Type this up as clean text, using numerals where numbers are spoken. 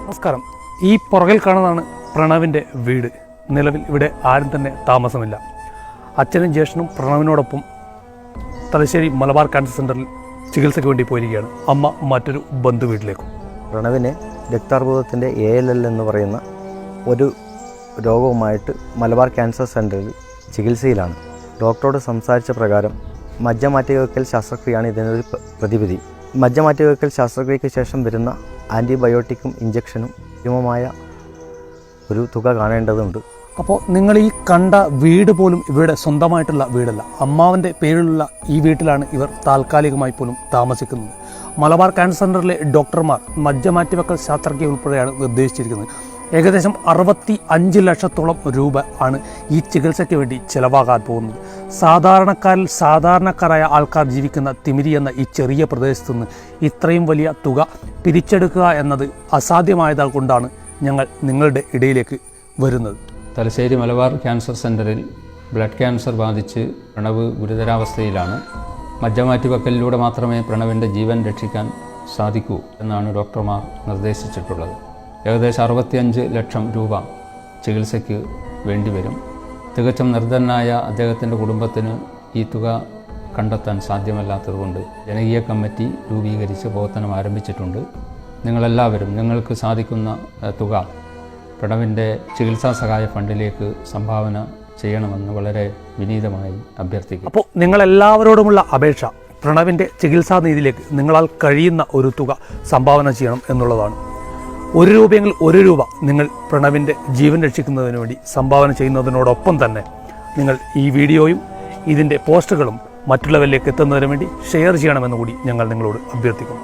നമസ്കാരം. ഈ പുറകിൽ കാണുന്നതാണ് പ്രണവിൻ്റെ വീട്. നിലവിൽ ഇവിടെ ആരും തന്നെ താമസമില്ല. അച്ഛനും ജ്യേഷ്ഠനും പ്രണവിനോടൊപ്പം തലശ്ശേരി മലബാർ ക്യാൻസർ സെൻ്ററിൽ ചികിത്സയ്ക്ക് വേണ്ടി പോയിരിക്കുകയാണ്. അമ്മ മറ്റൊരു ബന്ധു വീട്ടിലേക്കും. പ്രണവിന് രക്താർബുദത്തിൻ്റെ ALL എന്ന് പറയുന്ന ഒരു രോഗവുമായിട്ട് മലബാർ ക്യാൻസർ സെൻ്ററിൽ ചികിത്സയിലാണ്. ഡോക്ടറോട് സംസാരിച്ച പ്രകാരം മജ്ജ മാറ്റിവെക്കൽ ശസ്ത്രക്രിയയാണ് ഇതിനൊരു പ്രതിവിധി. മജ്ജ മാറ്റിവെക്കൽ ശസ്ത്രക്രിയയ്ക്ക് ശേഷം വരുന്ന ആൻറ്റിബയോട്ടിക്കും ഇഞ്ചക്ഷനും ഭീമമായ ഒരു തുക കാണേണ്ടതുണ്ട്. അപ്പോൾ നിങ്ങൾ ഈ കണ്ട വീട് പോലും ഇവരുടെ സ്വന്തമായിട്ടുള്ള വീടല്ല. അമ്മാവൻ്റെ പേരിലുള്ള ഈ വീട്ടിലാണ് ഇവർ താൽക്കാലികമായി പോലും താമസിക്കുന്നത്. മലബാർ ക്യാൻസർ സെൻ്ററിലെ ഡോക്ടർമാർ മജ്ജ മാറ്റിവെക്കൽ ശസ്ത്രക്രിയ ഉൾപ്പെടെയാണ് നിർദ്ദേശിച്ചിരിക്കുന്നത്. ഏകദേശം 65 ലക്ഷത്തോളം രൂപ ആണ് ഈ ചികിത്സയ്ക്ക് വേണ്ടി ചിലവാകാൻ പോകുന്നത്. സാധാരണക്കാരായ ആൾക്കാർ ജീവിക്കുന്ന തിമിരി എന്ന ഈ ചെറിയ പ്രദേശത്തു നിന്ന് ഇത്രയും വലിയ തുക പിരിച്ചെടുക്കുക എന്നത് അസാധ്യമായതാൽ കൊണ്ടാണ് ഞങ്ങൾ നിങ്ങളുടെ ഇടയിലേക്ക് വരുന്നത്. തലശ്ശേരി മലബാർ ക്യാൻസർ സെൻ്ററിൽ ബ്ലഡ് ക്യാൻസർ ബാധിച്ച് പ്രണവ് ഗുരുതരാവസ്ഥയിലാണ്. മജ്ജ മാറ്റിവെക്കലിലൂടെ മാത്രമേ പ്രണവിൻ്റെ ജീവൻ രക്ഷിക്കാൻ സാധിക്കൂ എന്നാണ് ഡോക്ടർമാർ നിർദ്ദേശിച്ചിട്ടുള്ളത്. ഏകദേശം 65 ലക്ഷം രൂപ ചികിത്സയ്ക്ക് വേണ്ടിവരും. തികച്ചും നിർധനനായ അദ്ദേഹത്തിൻ്റെ കുടുംബത്തിന് ഈ തുക കണ്ടെത്താൻ സാധ്യമല്ലാത്തതുകൊണ്ട് ജനകീയ കമ്മിറ്റി രൂപീകരിച്ച് പ്രവർത്തനം ആരംഭിച്ചിട്ടുണ്ട്. നിങ്ങളെല്ലാവരും നിങ്ങൾക്ക് സാധിക്കുന്ന തുക പ്രണവിൻ്റെ ചികിത്സാ സഹായ ഫണ്ടിലേക്ക് സംഭാവന ചെയ്യണമെന്ന് വളരെ വിനീതമായി അഭ്യർത്ഥിക്കും. അപ്പോൾ നിങ്ങളെല്ലാവരോടുമുള്ള അപേക്ഷ, പ്രണവിൻ്റെ ചികിത്സാ നിധിയിലേക്ക് നിങ്ങളാൽ കഴിയുന്ന ഒരു തുക സംഭാവന ചെയ്യണം എന്നുള്ളതാണ്. 1 രൂപയെങ്കിൽ 1 രൂപ നിങ്ങൾ പ്രണവിൻ്റെ ജീവൻ രക്ഷിക്കുന്നതിന് വേണ്ടി സംഭാവന ചെയ്യുന്നതിനോടൊപ്പം തന്നെ നിങ്ങൾ ഈ വീഡിയോയും ഇതിൻ്റെ പോസ്റ്റുകളും മറ്റുള്ളവരിലേക്ക് എത്തുന്നതിന് വേണ്ടി ഷെയർ ചെയ്യണമെന്ന് കൂടി ഞങ്ങൾ നിങ്ങളോട് അഭ്യർത്ഥിക്കുന്നു.